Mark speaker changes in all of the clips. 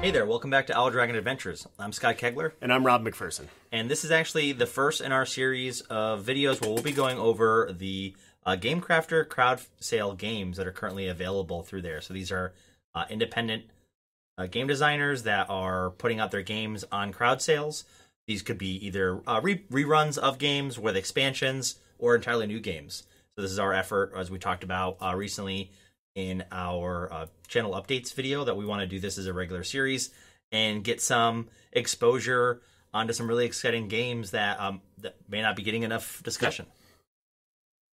Speaker 1: Hey there, welcome back to aroudn Adventures. I'm Scott Kegler.
Speaker 2: And I'm Rob McPherson.
Speaker 1: And this is actually the first in our series of videos where we'll be going over the Game Crafter crowd sale games that are currently available through there. So these are independent game designers that are putting out their games on crowd sales. These could be either reruns of games with expansions or entirely new games. So this is our effort, as we talked about recently, in our channel updates video, that we want to do this as a regular series and get some exposure onto some really exciting games that that may not be getting enough discussion.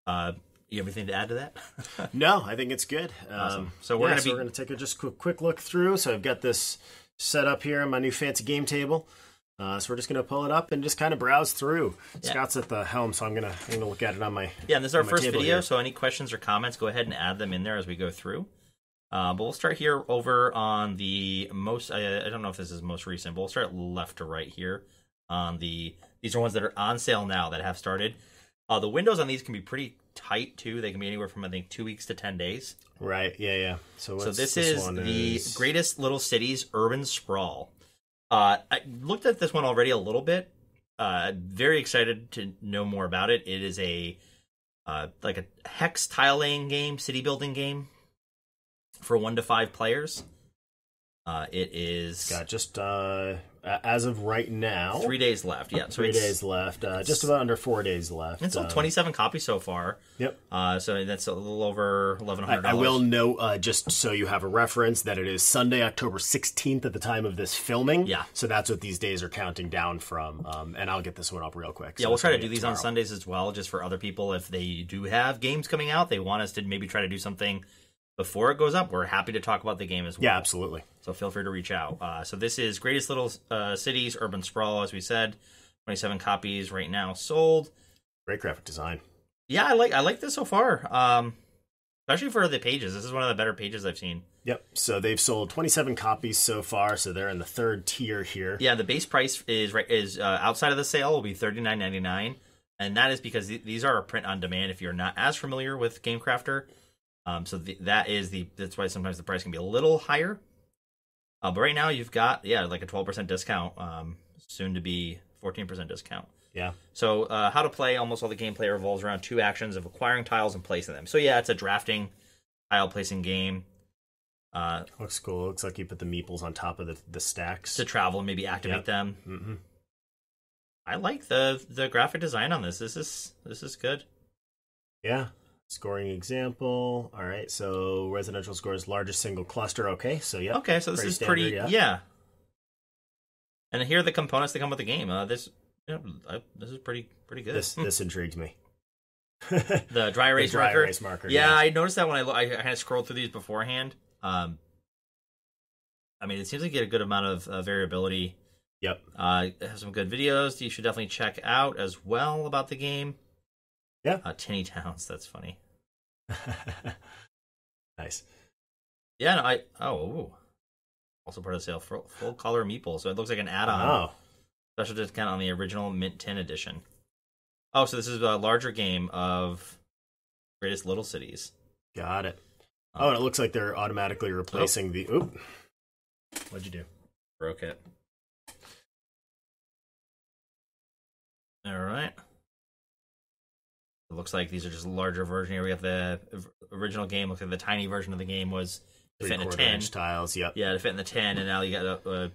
Speaker 1: You have anything to add to that?
Speaker 2: No, I think it's good.
Speaker 1: Awesome. So we're
Speaker 2: going to take a just quick look through. So I've got this set up here on my new fancy game table. So we're just going to pull it up and just kind of browse through. Yeah. Scott's at the helm, so I'm gonna look at it on my
Speaker 1: and this is our first video. Here. So any questions or comments, go ahead and add them in there as we go through. But we'll start here over on the most. I don't know if this is most recent, but we'll start left to right here. On these are ones that are on sale now that have started. The windows on these can be pretty tight too. They can be anywhere from I think 2 weeks to 10 days.
Speaker 2: Right. Yeah. So
Speaker 1: this is the Greatest Little Cities Urban Sprawl. I looked at this one already a little bit. Very excited to know more about it. It is a like a hex tile-laying game, city building game for 1 to 5 players. It is
Speaker 2: got just as of right now
Speaker 1: 3 days left. Yeah,
Speaker 2: so 3 days left. Just about under 4 days left.
Speaker 1: It's sold 27 copies so far.
Speaker 2: Yep.
Speaker 1: So that's a little over $1,100.
Speaker 2: I will note, just so you have a reference, that it is Sunday, October 16th at the time of this filming.
Speaker 1: Yeah.
Speaker 2: So that's what these days are counting down from. And I'll get this one up real quick.
Speaker 1: Yeah, we'll try to do these on Sundays as well, just for other people. If they do have games coming out, they want us to maybe try to do something before it goes up. We're happy to talk about the game as well.
Speaker 2: Yeah, absolutely.
Speaker 1: So feel free to reach out. So this is Greatest Little Cities Urban Sprawl, as we said. 27 copies right now sold.
Speaker 2: Great graphic design.
Speaker 1: Yeah, I like this so far. Especially for the pages. This is one of the better pages I've seen.
Speaker 2: Yep. So they've sold 27 copies so far. So they're in the 3rd tier here.
Speaker 1: Yeah, the base price is outside of the sale will be $39.99, and that is because these are a print on demand. If you're not as familiar with Game Crafter. So that's why sometimes the price can be a little higher. But right now you've got, like a 12% discount, soon to be 14% discount.
Speaker 2: Yeah.
Speaker 1: So how to play, almost all the gameplay revolves around 2 actions of acquiring tiles and placing them. So yeah, it's a drafting, tile placing game.
Speaker 2: Looks cool. Looks like you put the meeples on top of the stacks.
Speaker 1: To travel and maybe activate them.
Speaker 2: Mm-hmm.
Speaker 1: I like the graphic design on this. This is good.
Speaker 2: Yeah. Scoring example. All right, so residential scores largest single cluster. Okay, so yeah.
Speaker 1: Okay, so this is standard, pretty. Yeah. And here are the components that come with the game. This is pretty good.
Speaker 2: This intrigues me.
Speaker 1: The dry erase
Speaker 2: the dry
Speaker 1: marker.
Speaker 2: Erase marker.
Speaker 1: Yeah, I noticed that when I kind of scrolled through these beforehand. I mean, it seems like you get a good amount of variability.
Speaker 2: Yep.
Speaker 1: It has some good videos you should definitely check out as well about the game.
Speaker 2: Yeah.
Speaker 1: Tinny Towns, that's funny.
Speaker 2: Nice.
Speaker 1: Yeah, no, also part of the sale, full color meeple, so it looks like an add-on.
Speaker 2: Oh.
Speaker 1: Special discount on the original Mint 10 edition. Oh, so this is a larger game of Greatest Little Cities.
Speaker 2: Got it. And it looks like they're automatically replacing the... Oop. What'd you do?
Speaker 1: Broke it. All right. It looks like these are just a larger version. Here we have the original game. Looks like the tiny version of the game was to fit in a 10.
Speaker 2: Inch tiles, yep.
Speaker 1: Yeah, to fit in the 10, and now you got a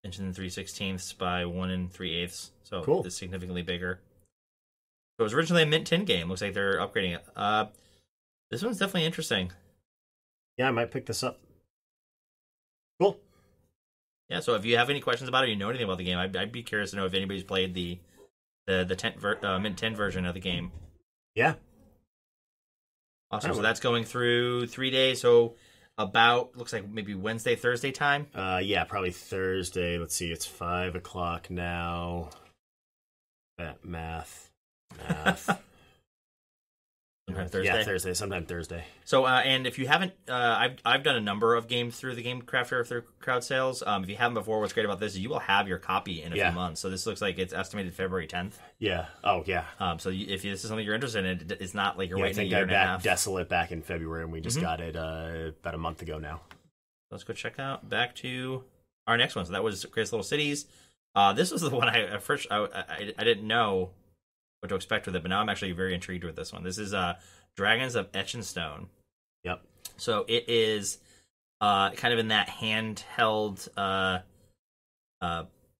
Speaker 1: inch and 3/16 by 1 3/8. So
Speaker 2: cool.
Speaker 1: It's significantly bigger. So it was originally a Mint 10 game. Looks like they're upgrading it. This one's definitely interesting.
Speaker 2: Yeah, I might pick this up. Cool.
Speaker 1: Yeah, so if you have any questions about it, or you know anything about the game, I'd be curious to know if anybody's played the Mint 10 version of the game.
Speaker 2: Yeah.
Speaker 1: Awesome. So that's going through 3 days. So about, looks like maybe Wednesday, Thursday time?
Speaker 2: Yeah, probably Thursday. Let's see, it's 5 o'clock now. Math.
Speaker 1: Sometime Thursday?
Speaker 2: Yeah, Thursday. Sometime Thursday.
Speaker 1: So, and if you haven't, I've done a number of games through the Game Crafter through crowd sales. If you haven't before, what's great about this is you will have your copy in a few months. So this looks like it's estimated February 10th.
Speaker 2: Yeah. Oh, yeah.
Speaker 1: So if this is something you're interested in, it's not like you're waiting a year
Speaker 2: I
Speaker 1: and
Speaker 2: think
Speaker 1: a
Speaker 2: I
Speaker 1: half.
Speaker 2: Desolate back in February, and we just got it about a month ago now.
Speaker 1: let's go check out back to our next one. So that was Greatest Little Cities. This was the one I didn't know what to expect with it, but now I'm actually very intrigued with this one. This is Dragons of Etchinstone.
Speaker 2: Yep. So
Speaker 1: it is kind of in that handheld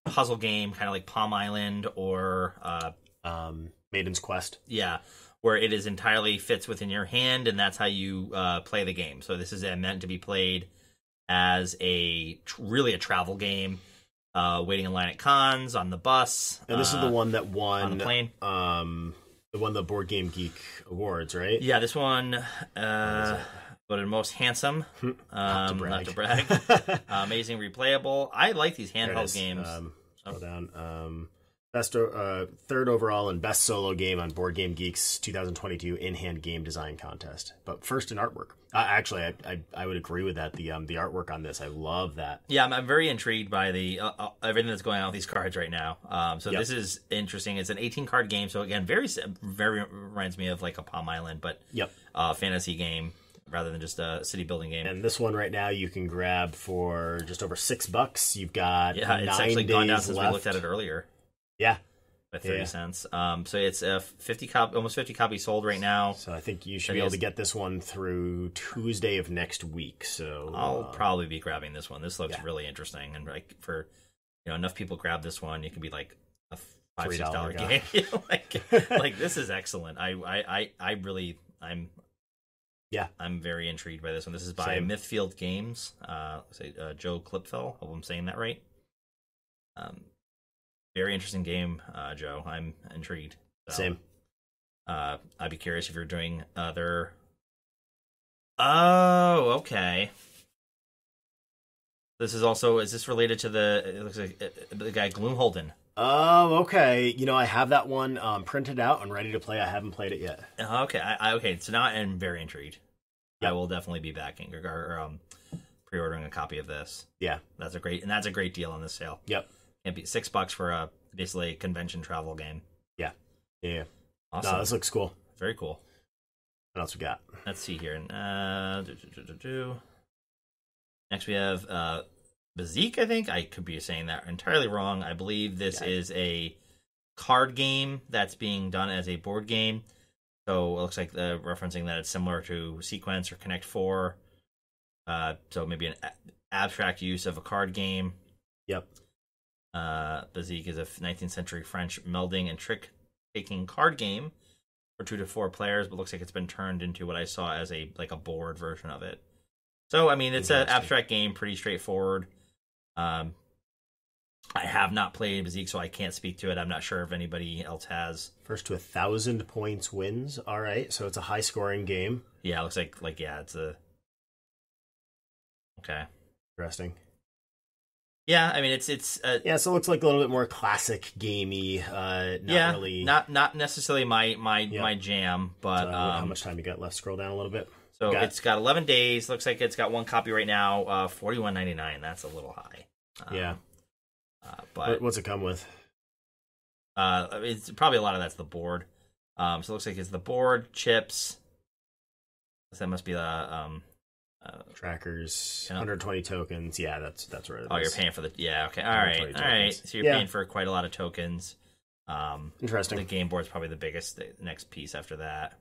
Speaker 1: puzzle game, kind of like Palm Island or
Speaker 2: Maiden's Quest.
Speaker 1: Yeah, where it is entirely fits within your hand, and that's how you play the game. So this is meant to be played as really a travel game. Waiting in line at cons, on the bus.
Speaker 2: And this is the one that won
Speaker 1: on the plane.
Speaker 2: It won the Board Game Geek Awards, right?
Speaker 1: Yeah, this one voted most handsome.
Speaker 2: Not to brag.
Speaker 1: Amazing replayable. I like these handheld games.
Speaker 2: Scroll down. Best third overall and best solo game on Board Game Geek's 2022 in-hand game design contest. But first in artwork. Actually, I would agree with that. The artwork on this, I love that.
Speaker 1: Yeah, I'm very intrigued by the everything that's going on with these cards right now. This is interesting. It's an 18-card game, so again, very reminds me of like a Palm Island, but fantasy game rather than just a city building game.
Speaker 2: And this one right now you can grab for just over $6. You've got 9
Speaker 1: it's actually gone down since
Speaker 2: left.
Speaker 1: we looked at it earlier.
Speaker 2: Yeah.
Speaker 1: By 30 cents. So it's almost 50 copies sold right now.
Speaker 2: So I think you should be able to get this one through Tuesday of next week. So
Speaker 1: I'll probably be grabbing this one. This looks really interesting, and like for enough people grab this one, it can be like a $5-6 game. like this is excellent. I'm very intrigued by this one. This is by Mythfield Games. Joe Klipfel. Hope I'm saying that right. Very interesting game, Joe. I'm intrigued. So,
Speaker 2: Same.
Speaker 1: I'd be curious if you're doing other. Oh, okay. This is also. Is this related to it looks like the guy Gloomholden?
Speaker 2: Oh, okay. I have that one printed out and ready to play. I haven't played it yet.
Speaker 1: Okay. Okay. So now I'm very intrigued. Yep. I will definitely be backing or pre-ordering a copy of this.
Speaker 2: Yeah,
Speaker 1: that's a great deal on this sale.
Speaker 2: Yep.
Speaker 1: Can't beat $6 for basically a convention travel game.
Speaker 2: Yeah.
Speaker 1: Awesome.
Speaker 2: No, this looks cool.
Speaker 1: Very cool.
Speaker 2: What else we got?
Speaker 1: Let's see here. Next we have Bezique, I think. I could be saying that entirely wrong. I believe this is a card game that's being done as a board game. So it looks like referencing that it's similar to Sequence or Connect 4. So maybe an abstract use of a card game.
Speaker 2: Yep.
Speaker 1: Bezique is a 19th century French melding and trick-taking card game for 2 to 4 players, but looks like it's been turned into what I saw as a board version of it. So, I mean, it's an abstract game, pretty straightforward. I have not played Bezique, so I can't speak to it. I'm not sure if anybody else has.
Speaker 2: First to 1,000 points wins. All right, so it's a high-scoring game.
Speaker 1: Yeah, it looks like it's a... Okay.
Speaker 2: Interesting.
Speaker 1: Yeah, I mean it's
Speaker 2: so it looks like a little bit more classic gamey.
Speaker 1: Not necessarily my jam, but
Speaker 2: so, how much time you got left? Scroll down a little bit.
Speaker 1: So it's got 11 days. Looks like it's got one copy right now. $41.99. That's a little high.
Speaker 2: But what's it come with?
Speaker 1: It's probably a lot of that's the board. So it looks like it's the board, chips. That must be the
Speaker 2: trackers, 120 tokens. Yeah, that's right.
Speaker 1: You're paying for the okay. All right. So you're paying for quite a lot of tokens.
Speaker 2: Interesting.
Speaker 1: The game board's probably the next piece after that.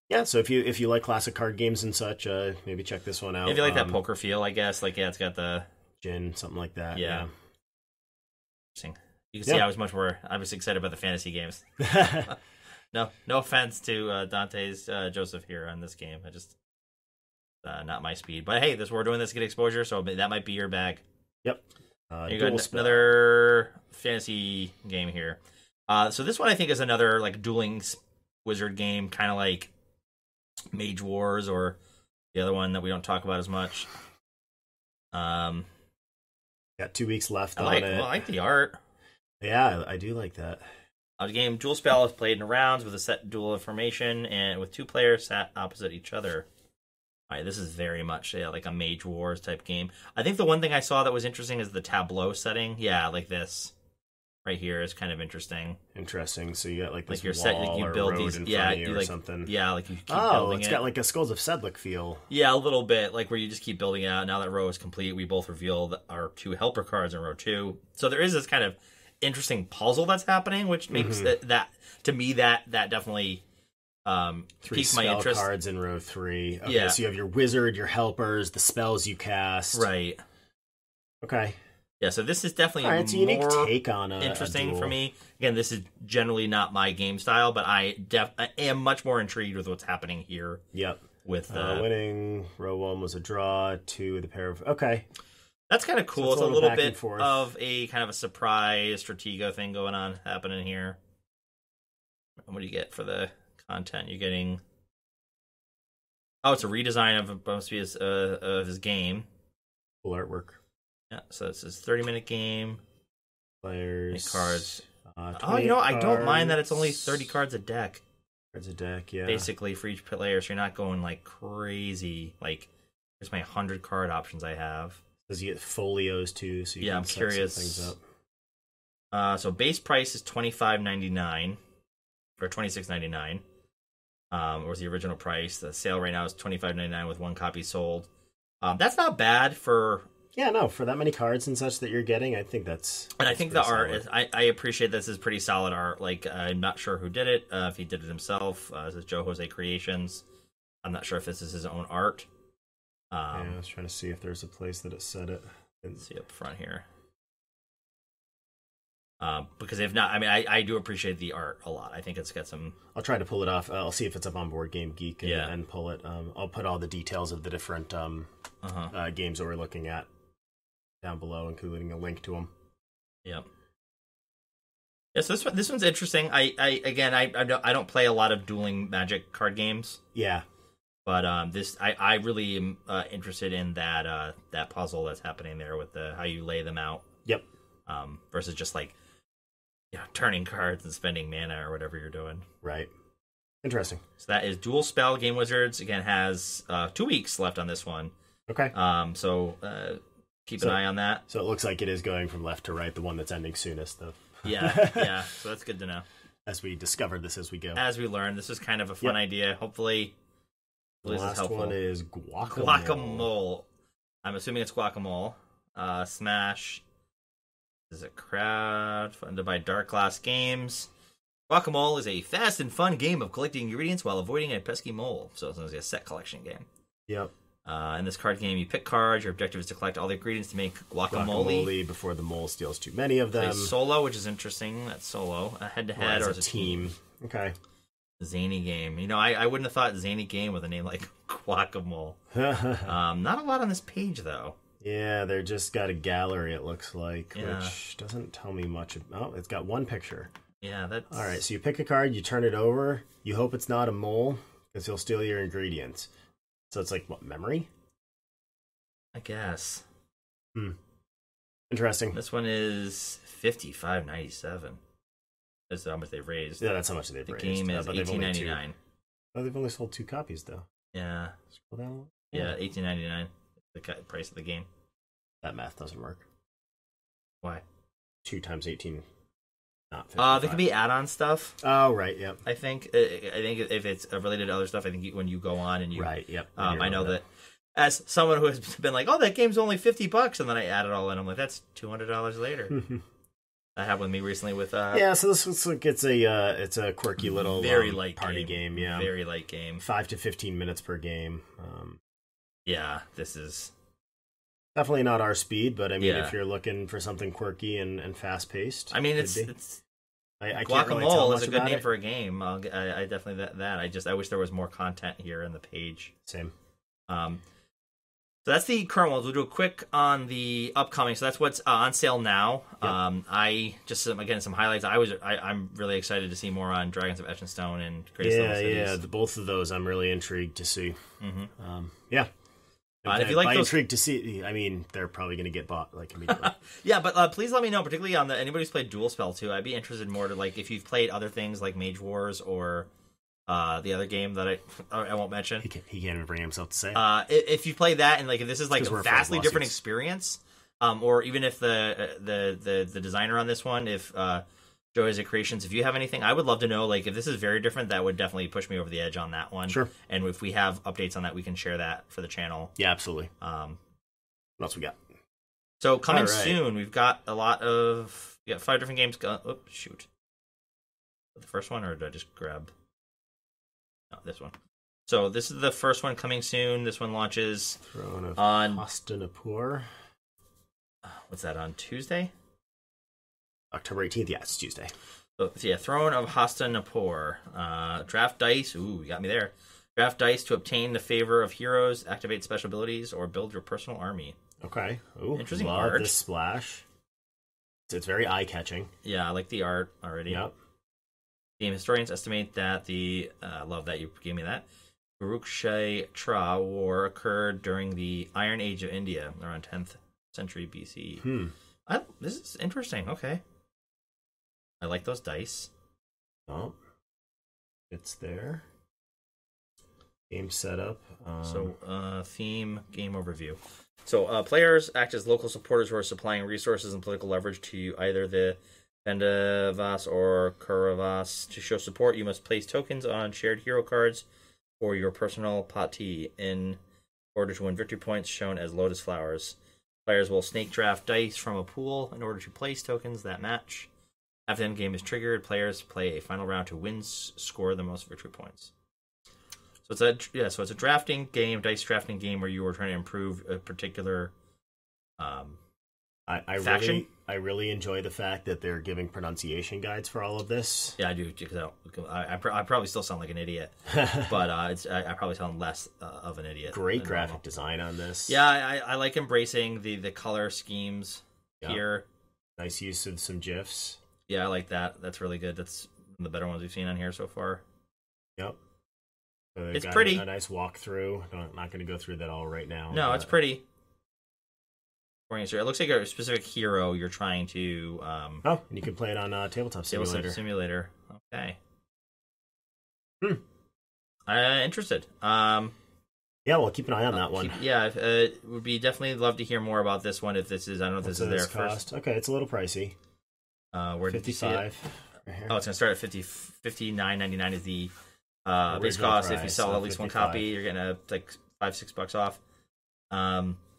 Speaker 2: Yeah, so if you like classic card games and such, maybe check this one out.
Speaker 1: If you like that poker feel, I guess. It's got the
Speaker 2: gin, something like that.
Speaker 1: Yeah. Interesting. You can see I was excited about the fantasy games. No offense to Dante's Joseph here on this game. I just not my speed. But hey, we're doing this to get exposure, so that might be your bag.
Speaker 2: Yep.
Speaker 1: You got another fantasy game here. So this one I think is another dueling wizard game, kind of like Mage Wars or the other one that we don't talk about as much.
Speaker 2: Got 2 weeks left on it.
Speaker 1: I like the art.
Speaker 2: Yeah, I do like that.
Speaker 1: The game Duelspell is played in rounds with a set duel information and with 2 players sat opposite each other. All right, this is very much like a Mage Wars type game. I think the one thing I saw that was interesting is the tableau setting. Yeah, like this. right here is kind of interesting.
Speaker 2: Interesting. So you got like this
Speaker 1: your
Speaker 2: wall
Speaker 1: set, like you
Speaker 2: or
Speaker 1: build
Speaker 2: road
Speaker 1: these,
Speaker 2: in
Speaker 1: yeah,
Speaker 2: front of you
Speaker 1: you
Speaker 2: or
Speaker 1: like
Speaker 2: something.
Speaker 1: yeah, like you keep building
Speaker 2: it's
Speaker 1: it.
Speaker 2: got like a Skulls of Sedlic feel.
Speaker 1: Yeah, a little bit, like where you just keep building it out. Now that row is complete, we both reveal our 2 helper cards in row 2. So there is this kind of interesting puzzle that's happening, which makes that to me that definitely
Speaker 2: 3
Speaker 1: piques my
Speaker 2: spell
Speaker 1: interest.
Speaker 2: cards in row 3. Okay,
Speaker 1: Yeah.
Speaker 2: so you have your wizard, your helpers, the spells you cast.
Speaker 1: Right.
Speaker 2: Okay.
Speaker 1: Yeah, so this is definitely
Speaker 2: It's a unique take on
Speaker 1: interesting
Speaker 2: a
Speaker 1: for me. Again, this is generally not my game style, but I am much more intrigued with what's happening here.
Speaker 2: Yep.
Speaker 1: With
Speaker 2: winning, row 1 was a draw, 2 with a pair of... Okay.
Speaker 1: That's kind of cool.
Speaker 2: So
Speaker 1: it's a little bit
Speaker 2: forth.
Speaker 1: of a kind of a surprise Stratego thing happening here. And what do you get for the content? You're getting... Oh, it's a redesign of his game.
Speaker 2: Cool artwork.
Speaker 1: Yeah, so it's his 30-minute game.
Speaker 2: Players.
Speaker 1: Cards. I
Speaker 2: cards.
Speaker 1: don't mind that it's only 30 cards a deck.
Speaker 2: Cards a deck, yeah.
Speaker 1: Basically, for each player, so you're not going like crazy. Like, here's my 100 card options I have.
Speaker 2: Does you get folios too? So you can
Speaker 1: I'm
Speaker 2: set
Speaker 1: curious.
Speaker 2: some things up.
Speaker 1: So base price is $25.99 or $26.99. Was the original price. The sale right now is $25.99 with 1 copy sold. That's not bad for...
Speaker 2: Yeah, no, for that many cards and such that you're getting, I think that's...
Speaker 1: And I think the art is... I appreciate this is pretty solid art. Like, I'm not sure who did it. If he did it himself. This is Joe Jose Creations. I'm not sure if this is his own art.
Speaker 2: I was trying to see if there's a place that it said it.
Speaker 1: Let's see up front here. Because if not, I mean, I do appreciate the art a lot. I think it's got some...
Speaker 2: I'll try to pull it off. I'll see if it's up on Board Game Geek and pull it. I'll put all the details of the different games that we're looking at down below, including a link to them.
Speaker 1: Yep. Yeah, so this one's interesting. I don't play a lot of dueling Magic card games.
Speaker 2: Yeah.
Speaker 1: But I really am interested in that puzzle that's happening there with how you lay them out.
Speaker 2: Yep.
Speaker 1: Versus just like, turning cards and spending mana or whatever you're doing.
Speaker 2: Right. Interesting.
Speaker 1: So that is Duelspell. Game Wizards again has 2 weeks left on this one.
Speaker 2: Okay.
Speaker 1: So keep an eye on that.
Speaker 2: So it looks like it is going from left to right, the one that's ending soonest, though.
Speaker 1: Yeah. So that's good to know.
Speaker 2: As we discover this as we go.
Speaker 1: As we learn, this is kind of a fun idea. Hopefully,
Speaker 2: the last one is Guac-a-Mole.
Speaker 1: Guac-a-Mole. I'm assuming it's Guac-a-Mole. Smash. This is a crowd funded by Dark Glass Games. Guac-a-Mole is a fast and fun game of collecting ingredients while avoiding a pesky mole. So it's a set collection game.
Speaker 2: Yep.
Speaker 1: In this card game, you pick cards. Your objective is to collect all the ingredients to make guacamole.
Speaker 2: Before the mole steals too many of them.
Speaker 1: Solo, which is interesting. That's solo. A head-to-head or as a team.
Speaker 2: Okay.
Speaker 1: Zany game. I wouldn't have thought zany game with a name like Guac-a-Mole. Not a lot on this page, though.
Speaker 2: Yeah, they're just got a gallery, it looks like, which doesn't tell me much. Oh, it's got one picture.
Speaker 1: Yeah, that's...
Speaker 2: All right, so you pick a card, you turn it over, you hope it's not a mole, because he'll steal your ingredients. So it's like, what, memory?
Speaker 1: I guess.
Speaker 2: Interesting.
Speaker 1: This one is $55.97. That's how much they've raised.
Speaker 2: Yeah, that's how much they've raised.
Speaker 1: The game is $18.99.
Speaker 2: Oh, they've only sold 2 copies, though.
Speaker 1: Yeah.
Speaker 2: Scroll down a little.
Speaker 1: Yeah, $18.99. The price of the game.
Speaker 2: That math doesn't work.
Speaker 1: Why?
Speaker 2: 2 times 18. Not 55.
Speaker 1: There could be add-on stuff.
Speaker 2: Oh, right, yep.
Speaker 1: I think if it's related to other stuff, I think when you go on and you...
Speaker 2: Right, yep.
Speaker 1: I know that as someone who has been like, oh, that game's only $50, and then I add it all in, I'm like, that's $200 later. That happened with me recently with...
Speaker 2: yeah, so this looks like it's a quirky little
Speaker 1: very light
Speaker 2: party game. Yeah.
Speaker 1: Very light game.
Speaker 2: 5 to 15 minutes per game.
Speaker 1: Yeah, this is...
Speaker 2: Definitely not our speed, but I mean, if you're looking for something quirky and fast-paced...
Speaker 1: I mean, it's
Speaker 2: I
Speaker 1: Guac-a-Mole is a good name for a game. I definitely that. I wish there was more content here in the page.
Speaker 2: Same.
Speaker 1: So that's the current ones. We'll do a quick on the upcoming. So that's what's on sale now. Yep. I just again some highlights. I'm really excited to see more on Dragons of Etchinstone and Greatest Little Cities.
Speaker 2: Yeah. Both of those I'm really intrigued to see.
Speaker 1: Mm-hmm.
Speaker 2: Yeah.
Speaker 1: And if you like those...
Speaker 2: intrigued to see, I mean, they're probably going to get bought like immediately.
Speaker 1: Yeah, but please let me know, particularly on anybody who's played Duelspell too. I'd be interested more to like if you've played other things like Mage Wars or the other game that I won't mention.
Speaker 2: He can't even bring himself to say.
Speaker 1: If you play that and like if this is like a vastly different experience, Or even if the designer on this one, if Joe Isaac Creations, if you have anything, I would love to know. Like, if this is very different, that would definitely push me over the edge on that one.
Speaker 2: Sure.
Speaker 1: And if we have updates on that, we can share that for the channel.
Speaker 2: Yeah, absolutely. What else we got?
Speaker 1: So coming soon, we've got a lot of 5 different games. Oops, shoot. The first one, or did I just grab? No, this one. So this is the first one coming soon. This one launches on
Speaker 2: Hastinapur.
Speaker 1: What's that, on Tuesday?
Speaker 2: October 18th. Yeah, it's Tuesday.
Speaker 1: So yeah, Throne of Hastinapur. Draft dice. Ooh, you got me there. Draft dice to obtain the favor of heroes, activate special abilities, or build your personal army.
Speaker 2: Okay. Ooh,
Speaker 1: interesting
Speaker 2: love
Speaker 1: art.
Speaker 2: This splash. It's very eye-catching.
Speaker 1: Yeah, I like the art already.
Speaker 2: Yep.
Speaker 1: Game historians estimate that the love that you gave me that Guac-a-Mole war occurred during the Iron Age of India, around 10th century BC. This is interesting. Okay, I like those dice.
Speaker 2: Oh, it's there. Game setup.
Speaker 1: Theme, game overview. So players act as local supporters who are supplying resources and political leverage to either the Pandavas or Kauravas. To show support, you must place tokens on shared hero cards or your personal party in order to win victory points, shown as lotus flowers. Players will snake draft dice from a pool in order to place tokens that match. After the end game is triggered, players play a final round to score the most victory points. So it's a drafting game, dice drafting game where you are trying to improve a particular faction.
Speaker 2: I really enjoy the fact that they're giving pronunciation guides for all of this.
Speaker 1: Yeah, I do. I probably still sound like an idiot, but I probably sound less of an idiot.
Speaker 2: Great graphic design on this.
Speaker 1: Yeah, I like embracing the color schemes here.
Speaker 2: Nice use of some GIFs.
Speaker 1: Yeah, I like that. That's really good. That's one of the better ones we've seen on here so far.
Speaker 2: Yep. So
Speaker 1: it's pretty.
Speaker 2: A nice walkthrough. I'm not going to go through that all right now.
Speaker 1: No, it's pretty. It looks like a specific hero you're trying to...
Speaker 2: and you can play it on Tabletop Simulator.
Speaker 1: Okay. Interested.
Speaker 2: Yeah, well, keep an eye on that one.
Speaker 1: Would be definitely love to hear more about this one. If this is, I don't know if this is their first.
Speaker 2: Okay, it's a little pricey.
Speaker 1: Where did you see it?
Speaker 2: Right here.
Speaker 1: Oh, it's going to start at $59.99 is the base cost.
Speaker 2: Price,
Speaker 1: if you sell at least 55. One copy, you're getting like $5-6 off.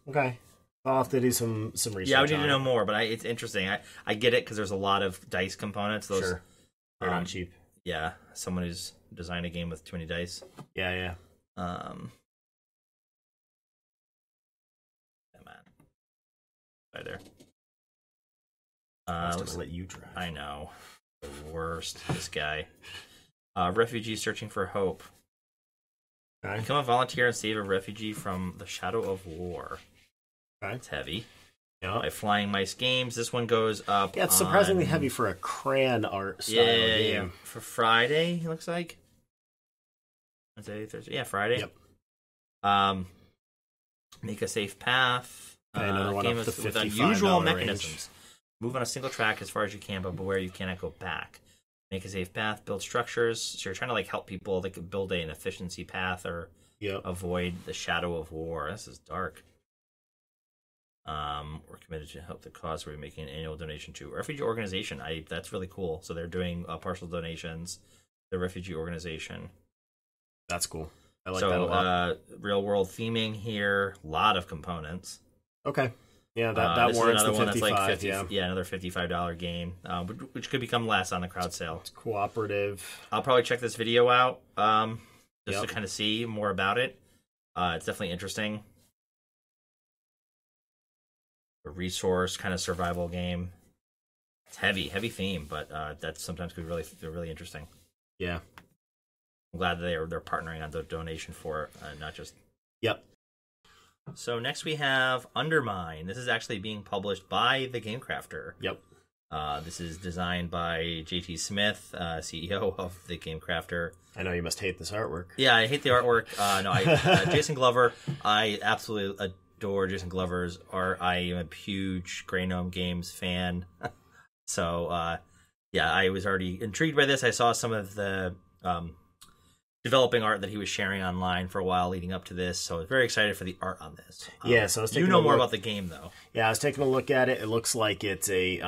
Speaker 2: Okay. I'll have to do some research.
Speaker 1: Yeah, I would need to know more, but it's interesting. I get it because there's a lot of dice components.
Speaker 2: Sure. They're not cheap.
Speaker 1: Yeah, someone who's designed a game with too many dice.
Speaker 2: Yeah.
Speaker 1: Man. Right there.
Speaker 2: Let's let you drive.
Speaker 1: I know. The worst. This guy. Refugee searching for hope.
Speaker 2: Okay.
Speaker 1: Become a volunteer and save a refugee from the shadow of war.
Speaker 2: Okay.
Speaker 1: It's heavy.
Speaker 2: Yeah.
Speaker 1: By Flying Mice Games. This one goes up.
Speaker 2: Yeah, it's surprisingly heavy for a crayon art style game.
Speaker 1: Yeah. For Friday, it looks like. Wednesday, Thursday. Yeah, Friday.
Speaker 2: Yep.
Speaker 1: Make a safe path.
Speaker 2: Okay, another one
Speaker 1: game
Speaker 2: up to
Speaker 1: with
Speaker 2: $55
Speaker 1: unusual
Speaker 2: range.
Speaker 1: mechanisms. Move on a single track as far as you can, but beware you cannot go back. Make a safe path. Build structures. So you're trying to help people. They could build an efficiency path or avoid the shadow of war. This is dark. We're committed to help the cause. We're making an annual donation to a refugee organization. That's really cool. So they're doing partial donations. The refugee organization.
Speaker 2: That's cool. I like that a lot.
Speaker 1: Real world theming here. A lot of components.
Speaker 2: Okay. Yeah, that warrants the 55.
Speaker 1: That's like 50, yeah, another $55 game, which could become less on the crowd sale.
Speaker 2: It's cooperative.
Speaker 1: I'll probably check this video out just to kind of see more about it. It's definitely interesting. A resource kind of survival game. It's heavy theme, but that sometimes could be really interesting.
Speaker 2: Yeah,
Speaker 1: I'm glad that they're partnering on the donation for it, not just.
Speaker 2: Yep.
Speaker 1: So next we have Undermine. This is actually being published by the Game Crafter.
Speaker 2: Yep.
Speaker 1: This is designed by JT Smith, CEO of the Game Crafter.
Speaker 2: I know you must hate this artwork.
Speaker 1: Yeah, I hate the artwork. Jason Glover. I absolutely adore Jason Glover's art. I am a huge Grey Gnome Games fan. So, I was already intrigued by this. I saw some of the developing art that he was sharing online for a while leading up to this. So I was very excited for the art on this.
Speaker 2: Yeah, so I was taking
Speaker 1: more about the game though.
Speaker 2: Yeah, I was taking a look at it. It looks like it's a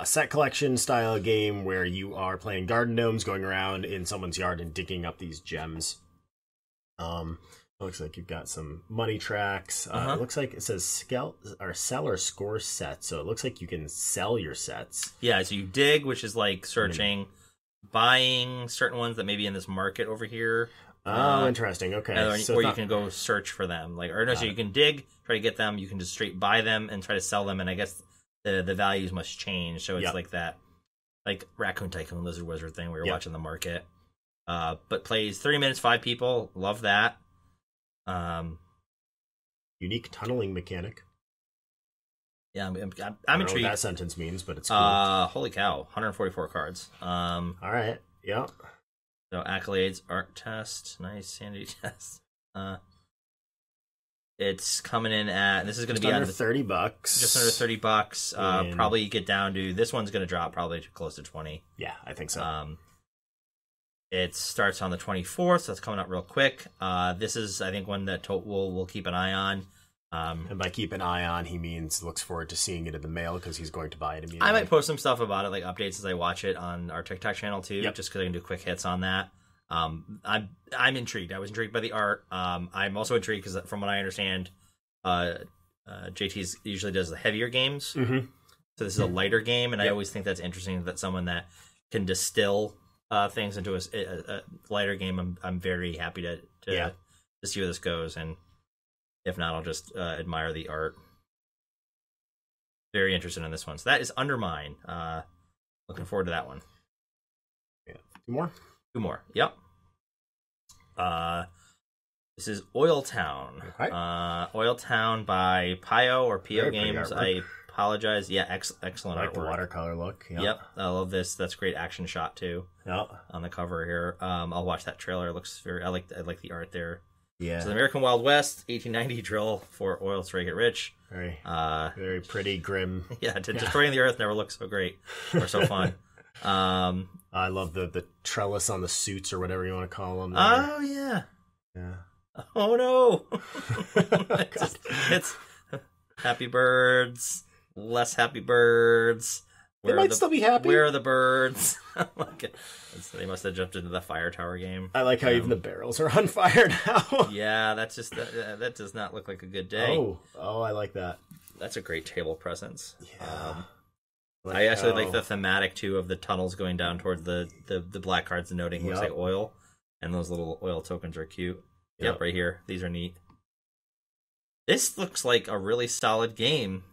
Speaker 2: set collection style game where you are playing garden gnomes, going around in someone's yard and digging up these gems. It looks like you've got some money tracks. It looks like it says sell or score sets, so it looks like you can sell your sets.
Speaker 1: Yeah, so you dig, which is like searching, buying certain ones that may be in this market over here.
Speaker 2: Oh, interesting. Okay,
Speaker 1: or you can go search for them. So you can dig, try to get them. You can just straight buy them and try to sell them. And I guess the values must change. So it's like that, like Raccoon Tycoon, Lizard Wizard thing where you're watching the market. But plays 30 minutes, 5 people. Love that.
Speaker 2: Unique tunneling mechanic.
Speaker 1: Yeah, I'm
Speaker 2: I don't
Speaker 1: intrigued.
Speaker 2: know what that sentence means, but it's cool.
Speaker 1: Holy cow, 144 cards.
Speaker 2: All right, yeah.
Speaker 1: So accolades, art test, nice sanity test. It's coming in at, this is going to be
Speaker 2: under $30.
Speaker 1: Just under $30. Probably get down to, this one's going to drop probably close to 20.
Speaker 2: Yeah, I think so.
Speaker 1: It starts on the 24th, so it's coming out real quick. This is, I think, one that we'll keep an eye on.
Speaker 2: And by keep an eye on, he means looks forward to seeing it in the mail because he's going to buy it immediately.
Speaker 1: I might post some stuff about it, like updates as I watch it on our TikTok channel too, just because I can do quick hits on that. I'm intrigued. I was intrigued by the art. I'm also intrigued because from what I understand, JT usually does the heavier games. Mm-hmm. So this is a lighter game, and I always think that's interesting that someone that can distill things into a lighter game. I'm very happy to see where this goes, and if not, I'll just admire the art. Very interested in this one. So that is Undermine. Looking forward to that one.
Speaker 2: Yeah. Two more.
Speaker 1: Yep. This is Oil Town.
Speaker 2: Okay.
Speaker 1: Oil Town by Pio or Pio
Speaker 2: Very
Speaker 1: Games. I apologize. Yeah, excellent
Speaker 2: like
Speaker 1: artwork.
Speaker 2: The watercolor look.
Speaker 1: Yep. I love this. That's a great action shot too.
Speaker 2: Yep.
Speaker 1: On the cover here. I'll watch that trailer. It looks very. I like the art there.
Speaker 2: Yeah.
Speaker 1: So the American Wild West 1890 drill for oil to get rich.
Speaker 2: Very pretty, grim.
Speaker 1: Yeah. Destroying the earth never looks so great or so fun.
Speaker 2: I love the trellis on the suits or whatever you want to call them.
Speaker 1: Oh yeah.
Speaker 2: Yeah.
Speaker 1: Oh no. it's happy birds, less happy birds.
Speaker 2: They might still be happy.
Speaker 1: Where are the birds? They must have jumped into the fire tower game.
Speaker 2: I like how even the barrels are on fire now.
Speaker 1: Yeah, that's just that does not look like a good day.
Speaker 2: Oh, I like that.
Speaker 1: That's a great table presence.
Speaker 2: Yeah.
Speaker 1: I actually like the thematic too of the tunnels going down towards the black cards denoting looks like oil, and those little oil tokens are cute. Yep, right here. These are neat. This looks like a really solid game.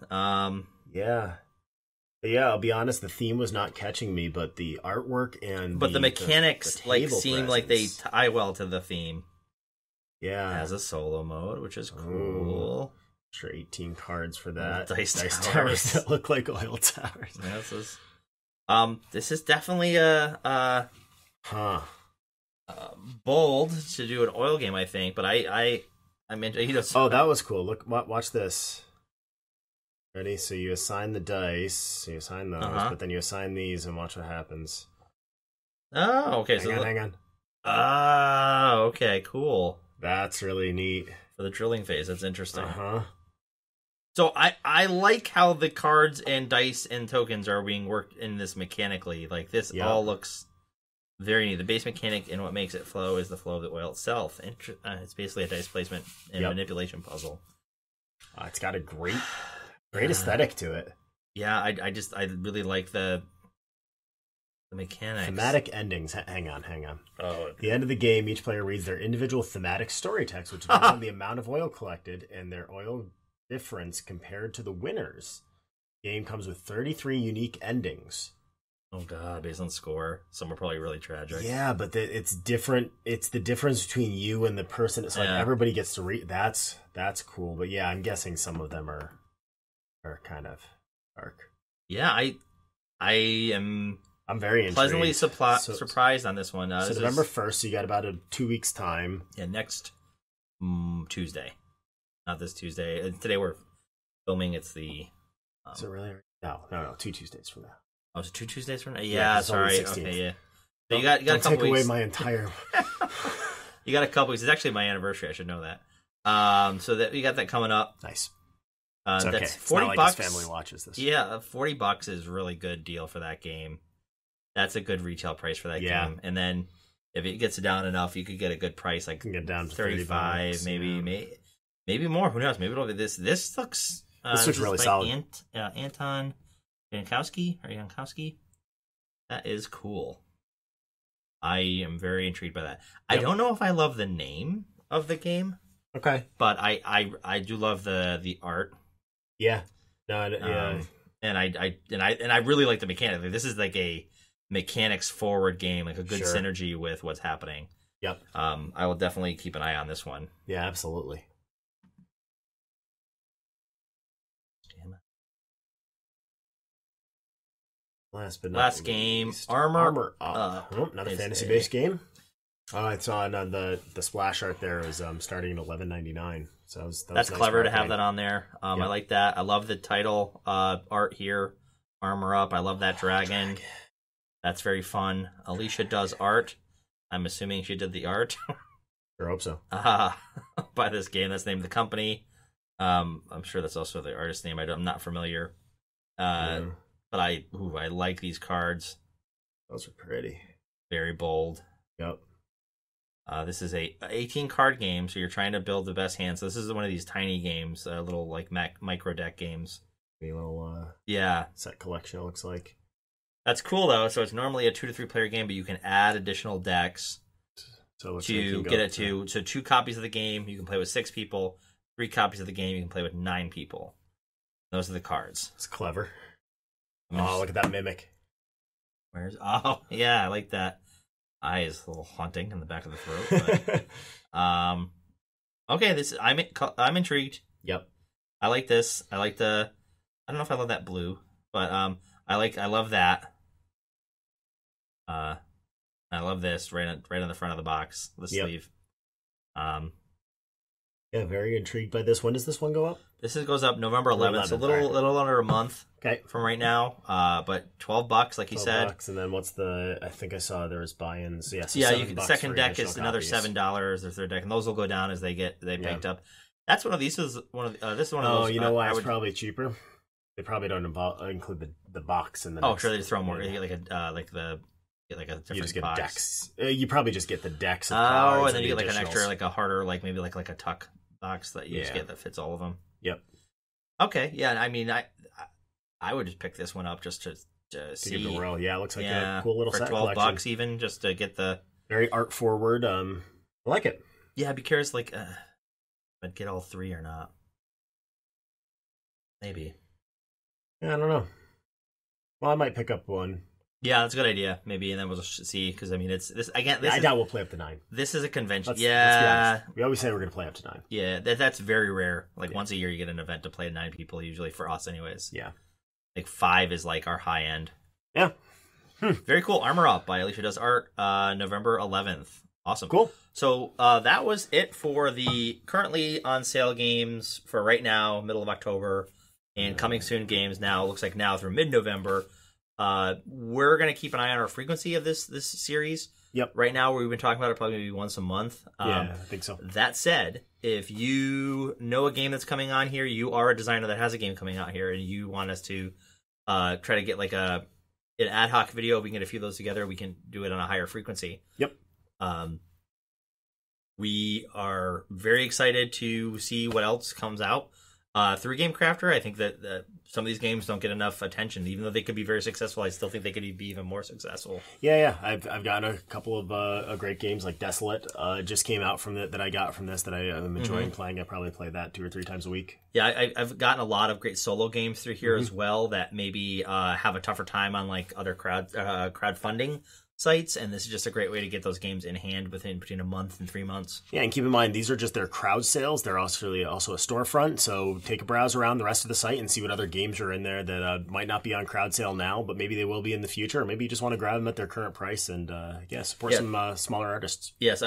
Speaker 2: Yeah, I'll be honest, the theme was not catching me, but the artwork and
Speaker 1: the mechanics
Speaker 2: the
Speaker 1: seem like they tie well to the theme.
Speaker 2: Yeah.
Speaker 1: It has a solo mode, which is cool.
Speaker 2: Sure, 18 cards for that.
Speaker 1: Dice
Speaker 2: towers that look like oil towers.
Speaker 1: Yeah, this is definitely a bold to do an oil game, I think, but I'm into.
Speaker 2: That was cool. Look, watch this. Ready? So you assign the dice, so you assign those, but then you assign these and watch what happens.
Speaker 1: Oh, okay.
Speaker 2: Hang on.
Speaker 1: Ah, okay, cool.
Speaker 2: That's really neat.
Speaker 1: For the drilling phase, that's interesting. So I like how the cards and dice and tokens are being worked in this mechanically. Like this all looks very neat. The base mechanic and what makes it flow is the flow of the oil itself. It's basically a dice placement and manipulation puzzle.
Speaker 2: It's got a great aesthetic to it.
Speaker 1: Yeah, I really like the mechanics.
Speaker 2: Thematic endings. Hang on.
Speaker 1: Oh,
Speaker 2: at the end of the game, each player reads their individual thematic story text, which depends on the amount of oil collected and their oil difference compared to the winners. The game comes with 33 unique endings.
Speaker 1: Oh god, based on score. Some are probably really tragic.
Speaker 2: Yeah, but it's different. It's the difference between you and the person. It's like everybody gets to read. That's cool. But yeah, I'm guessing some of them are kind of dark.
Speaker 1: Yeah, I'm very
Speaker 2: pleasantly
Speaker 1: surprised on this one.
Speaker 2: So November 1st, so you got about 2 weeks time.
Speaker 1: Yeah, next Tuesday. Not this Tuesday. Today we're filming. It's the...
Speaker 2: Is it really? No, 2 Tuesdays from now.
Speaker 1: Oh, is it 2 Tuesdays from now? Yeah, sorry. Okay, yeah. So you got a couple
Speaker 2: take away
Speaker 1: weeks.
Speaker 2: my entire.
Speaker 1: You got a couple weeks. It's actually my anniversary. I should know that. So that you got that coming up.
Speaker 2: Nice.
Speaker 1: That's
Speaker 2: okay.
Speaker 1: $40.
Speaker 2: Not like his family watches this.
Speaker 1: Yeah, $40 is a really good deal for that game. That's a good retail price for that game. And then if it gets down enough, you could get a good price, like
Speaker 2: can get down to
Speaker 1: 35, maybe more. Who knows? Maybe it'll be this. This looks.
Speaker 2: This looks really solid.
Speaker 1: Anton Jankowski. That is cool. I am very intrigued by that. Yep. I don't know if I love the name of the game.
Speaker 2: Okay,
Speaker 1: but I do love the art.
Speaker 2: Yeah, no, yeah,
Speaker 1: and I really like the mechanics. Like, this is like a mechanics forward game, like a good synergy with what's happening.
Speaker 2: Yep.
Speaker 1: I will definitely keep an eye on this one.
Speaker 2: Yeah, absolutely.
Speaker 1: Last game,
Speaker 2: Armor Up. Not a fantasy-based game. I saw on the splash art there was starting at $11.99. So that's nice
Speaker 1: clever to
Speaker 2: marketing.
Speaker 1: have that on there. I like that. I love the title art here. Armor Up. I love that dragon. That's very fun. Alicia does art. I'm assuming she did the art.
Speaker 2: I hope so.
Speaker 1: By this game, that's the name of the company. I'm sure that's also the artist name. I'm not familiar. But I like these cards.
Speaker 2: Those are pretty.
Speaker 1: Very bold.
Speaker 2: Yep.
Speaker 1: This is a 18 card game, so you're trying to build the best hand. So this is one of these tiny games, little like micro deck games.
Speaker 2: A little set collection, it looks like.
Speaker 1: That's cool though. So it's normally a 2 to 3 player game, but you can add additional decks to get it to. So 2 copies of the game you can play with 6 people. 3 copies of the game you can play with 9 people. Those are the cards.
Speaker 2: It's clever. Oh, look at that mimic.
Speaker 1: Oh, yeah, I like that. Eye is a little haunting in the back of the throat. But, okay, I'm intrigued.
Speaker 2: Yep.
Speaker 1: I like this. I don't know if I love that blue, but I love that. I love this right on the front of the box, the sleeve.
Speaker 2: Yeah, very intrigued by this. When does this one go up?
Speaker 1: This goes up November 11th. So a little under a month.
Speaker 2: Okay.
Speaker 1: From right now. But $12, like you said.
Speaker 2: $12, and then what's I think I saw there was buy-ins. Yeah. So
Speaker 1: the second deck is another $7. The third deck, and those will go down as they picked up. That's one of these. This is one of those.
Speaker 2: Oh, you know why it's probably cheaper? They probably don't include the box in the.
Speaker 1: Oh, sure, they just throw more. You get like a different
Speaker 2: you just get
Speaker 1: box.
Speaker 2: decks. You probably just get the decks.
Speaker 1: Oh, and then you get like an extra, like a harder, like maybe like a tuck box that you just get that fits all of them.
Speaker 2: Yep.
Speaker 1: Okay. Yeah. I mean, I would just pick this one up just to see.
Speaker 2: Give it a whirl. Yeah, it looks like a cool little
Speaker 1: for
Speaker 2: set
Speaker 1: $12
Speaker 2: collection.
Speaker 1: even, just to get the
Speaker 2: very art forward. I like it.
Speaker 1: Yeah, I'd be curious, like, I'd get all 3 or not. Maybe.
Speaker 2: Yeah, I don't know. Well, I might pick up one.
Speaker 1: Yeah, that's a good idea. Maybe, and then we'll just see, because I mean, it's this again.
Speaker 2: I doubt we'll play up to 9.
Speaker 1: This is a convention.
Speaker 2: Let's be honest. We always say we're going to play up to 9.
Speaker 1: Yeah, that's very rare. Like once a year, you get an event to play 9 people. Usually for us, anyways.
Speaker 2: Yeah,
Speaker 1: like 5 is like our high end.
Speaker 2: Yeah,
Speaker 1: very cool. Armor Up by Alicia Does Art. November 11th. Awesome.
Speaker 2: Cool.
Speaker 1: So that was it for the currently on sale games for right now, middle of October, and coming soon games. Now it looks like now through mid-November. We're gonna keep an eye on our frequency of this series.
Speaker 2: Yep.
Speaker 1: Right now, we've been talking about it probably maybe once a month.
Speaker 2: Yeah, I think so.
Speaker 1: That said, if you know a game that's coming on here, you are a designer that has a game coming out here, and you want us to try to get like an ad hoc video, we can get a few of those together. We can do it on a higher frequency.
Speaker 2: Yep.
Speaker 1: We are very excited to see what else comes out through Game Crafter. I think that some of these games don't get enough attention, even though they could be very successful. I still think they could be even more successful.
Speaker 2: Yeah. I've gotten a couple of great games like Desolate. Just came out from that I got from this that I am enjoying playing. I probably play that 2 or 3 times a week.
Speaker 1: Yeah, I've gotten a lot of great solo games through here as well that maybe have a tougher time on like other crowdfunding sites, and this is just a great way to get those games in hand between a month and 3 months.
Speaker 2: Yeah, and keep in mind these are just their crowd sales. They're also a storefront, so take a browse around the rest of the site and see what other games are in there that might not be on crowd sale now, but maybe they will be in the future, or maybe you just want to grab them at their current price and support some smaller artists.
Speaker 1: Yes,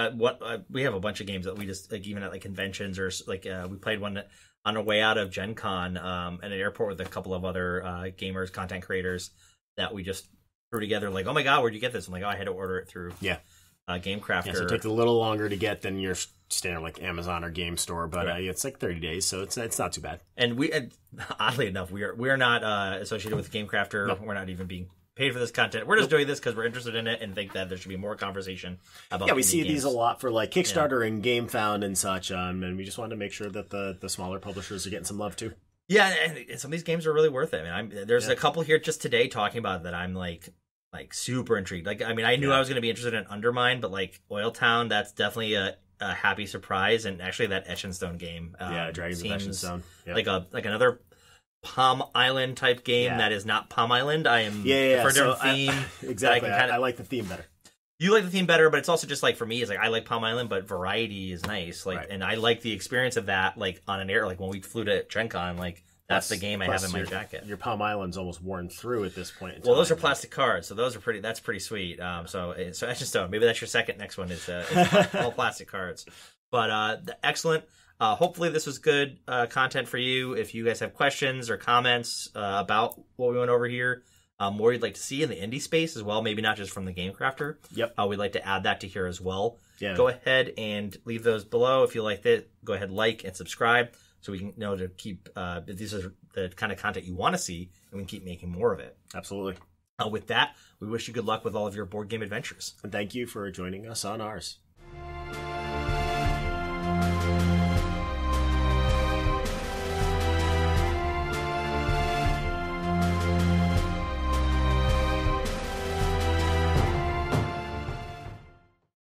Speaker 1: we have a bunch of games that we just like, even at like conventions, or like we played one on our way out of Gen Con at an airport with a couple of other gamers, content creators that we just threw together like, oh my god, where'd you get this? I'm like, oh, I had to order it through Game Crafter.
Speaker 2: Yeah, so it takes a little longer to get than your standard like Amazon or Game Store, but it's like 30 days, so it's not too bad.
Speaker 1: And oddly enough, we're not associated with Game Crafter. No. We're not even being paid for this content. We're just doing this because we're interested in it and think that there should be more conversation about.
Speaker 2: Yeah, we see these a lot for like Kickstarter and GameFound and such, and we just wanted to make sure that the smaller publishers are getting some love too.
Speaker 1: Yeah, and some of these games are really worth it. I mean, there's a couple here just today talking about that I'm like super intrigued. Like, I mean, I knew I was going to be interested in Undermine, but like Oil Town, that's definitely a happy surprise. And actually, that Etchinstone game,
Speaker 2: Dragons of Etchinstone,
Speaker 1: like another Palm Island type game that is not Palm Island. I am for a different theme.
Speaker 2: Exactly. I like the theme better.
Speaker 1: You like the theme better, but it's also just like for me, it's like I like Palm Island, but variety is nice. Like, and I like the experience of that, like on an air, like when we flew to TrenCon, like that's the game I have in my jacket.
Speaker 2: Your Palm Island's almost worn through at this point.
Speaker 1: Well, those are plastic cards, so those are pretty. That's pretty sweet. So Etchinstone, maybe that's your second next one is all plastic cards. But excellent. Hopefully this was good content for you. If you guys have questions or comments about what we went over here, more you'd like to see in the indie space as well, maybe not just from the Game Crafter.
Speaker 2: Yep.
Speaker 1: We'd like to add that to here as well.
Speaker 2: Yeah.
Speaker 1: Go ahead and leave those below. If you liked it, go ahead, like and subscribe so we can know to keep, these are the kind of content you want to see and we can keep making more of it.
Speaker 2: Absolutely.
Speaker 1: With that, we wish you good luck with all of your board game adventures.
Speaker 2: And thank you for joining us on ours.